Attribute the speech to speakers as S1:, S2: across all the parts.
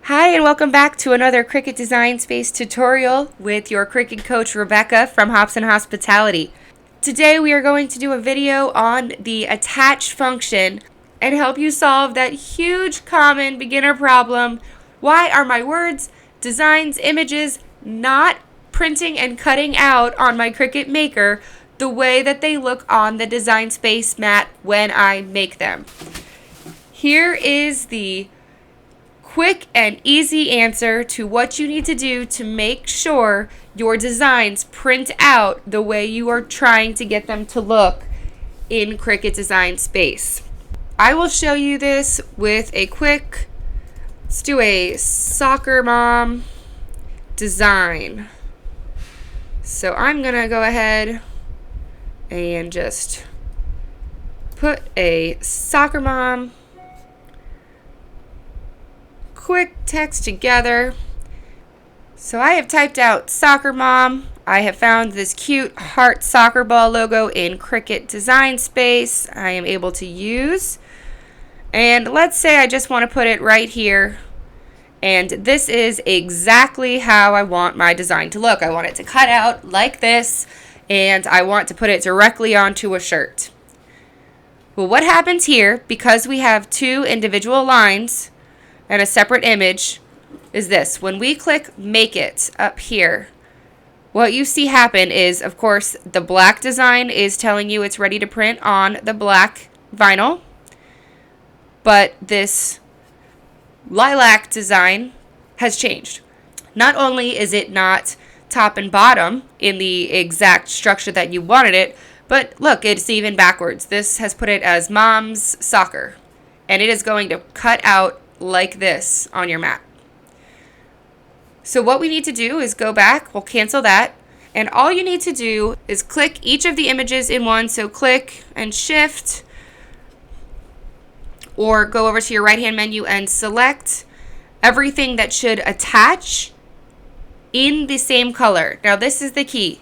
S1: Hi, and welcome back to another Cricut Design Space tutorial with your Cricut coach Rebecca from Hobson Hospitality. Today we are going to do a video on the attach function and help you solve that huge common beginner problem. Why are my words, designs, images not printing and cutting out on my Cricut Maker the way that they look on the Design Space mat when I make them? Here is the quick and easy answer to what you need to do to make sure your designs print out the way you are trying to get them to look in Cricut Design Space. I will show you this with a quick, let's do a soccer mom design. So I'm gonna go ahead and just put a soccer mom quick text together. So I have typed out soccer mom. I have found this cute heart soccer ball logo in Cricut Design Space I am able to use. And let's say I just want to put it right here. And this is exactly how I want my design to look. I want it to cut out like this, and I want to put it directly onto a shirt. Well, what happens here, because we have two individual lines and a separate image, is this. When we click Make It up here, what you see happen is, of course, the black design is telling you it's ready to print on the black vinyl, but this lilac design has changed. Not only is it not top and bottom in the exact structure that you wanted it, but look, it's even backwards. This has put it as mom's soccer, and it is going to cut out like this on your mat. So what we need to do is go back, we'll cancel that, and all you need to do is click each of the images in one. So click and shift, or go over to your right hand menu and select everything that should attach in the same color. Now this is the key.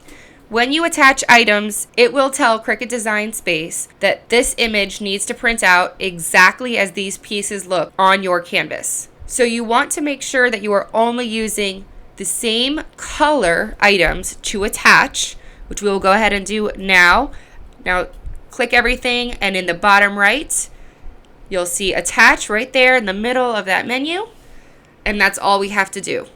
S1: When you attach items, it will tell Cricut Design Space that this image needs to print out exactly as these pieces look on your canvas. So you want to make sure that you are only using the same color items to attach, which we will go ahead and do now. Now click everything, and in the bottom right, you'll see attach right there in the middle of that menu, and that's all we have to do.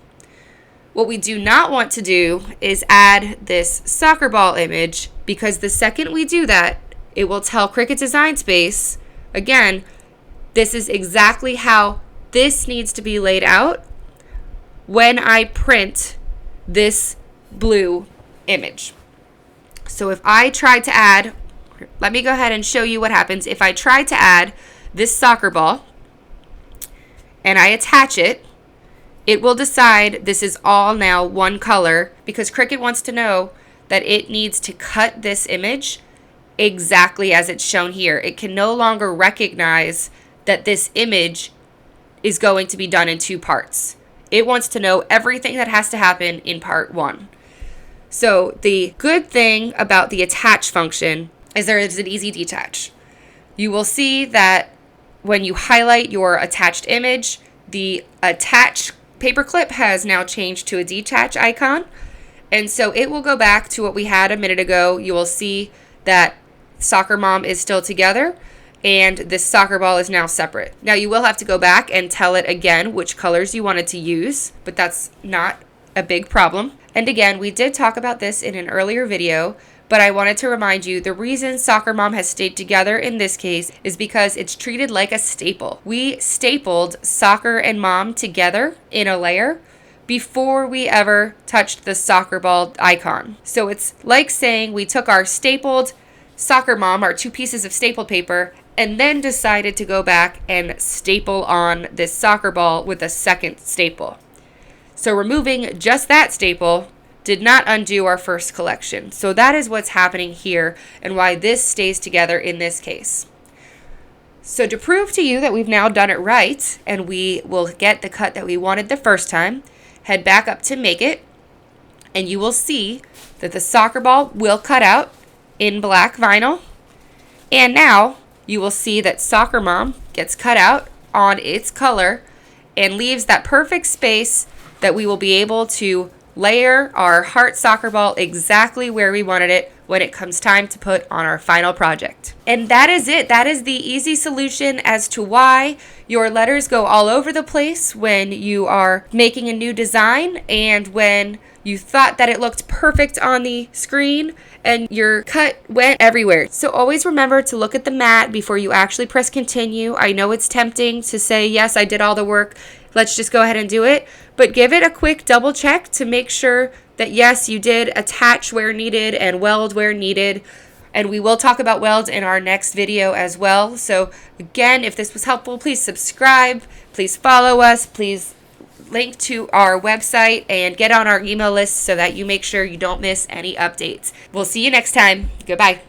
S1: What we do not want to do is add this soccer ball image, because the second we do that, it will tell Cricut Design Space, again, this is exactly how this needs to be laid out when I print this blue image. So if I try to add, let me go ahead and show you what happens. If I try to add this soccer ball and I attach it, it will decide this is all now one color, because Cricut wants to know that it needs to cut this image exactly as it's shown here. It can no longer recognize that this image is going to be done in two parts. It wants to know everything that has to happen in part one. So the good thing about the attach function is there is an easy detach. You will see that when you highlight your attached image, the attach paperclip has now changed to a detach icon, and so it will go back to what we had a minute ago. You will see that soccer mom is still together and this soccer ball is now separate. Now you will have to go back and tell it again which colors you wanted to use, but that's not a big problem. And again, we did talk about this in an earlier video, but I wanted to remind you the reason soccer mom has stayed together in this case is because it's treated like a staple. We stapled soccer and mom together in a layer before we ever touched the soccer ball icon. So it's like saying we took our stapled soccer mom, our two pieces of stapled paper, and then decided to go back and staple on this soccer ball with a second staple. So removing just that staple did not undo our first collection. So that is what's happening here and why this stays together in this case. So to prove to you that we've now done it right and we will get the cut that we wanted the first time, head back up to Make It, and you will see that the soccer ball will cut out in black vinyl. And now you will see that Soccer Mom gets cut out on its color and leaves that perfect space that we will be able to layer our heart soccer ball exactly where we wanted it when it comes time to put on our final project. And that is it. That is the easy solution as to why your letters go all over the place when you are making a new design and when you thought that it looked perfect on the screen and your cut went everywhere. So always remember to look at the mat before you actually press continue. I know it's tempting to say, yes, I did all the work. Let's just go ahead and do it. But give it a quick double check to make sure that, yes, you did attach where needed and weld where needed. And we will talk about weld in our next video as well. So again, if this was helpful, please subscribe, please follow us, please link to our website and get on our email list so that you make sure you don't miss any updates. We'll see you next time. Goodbye.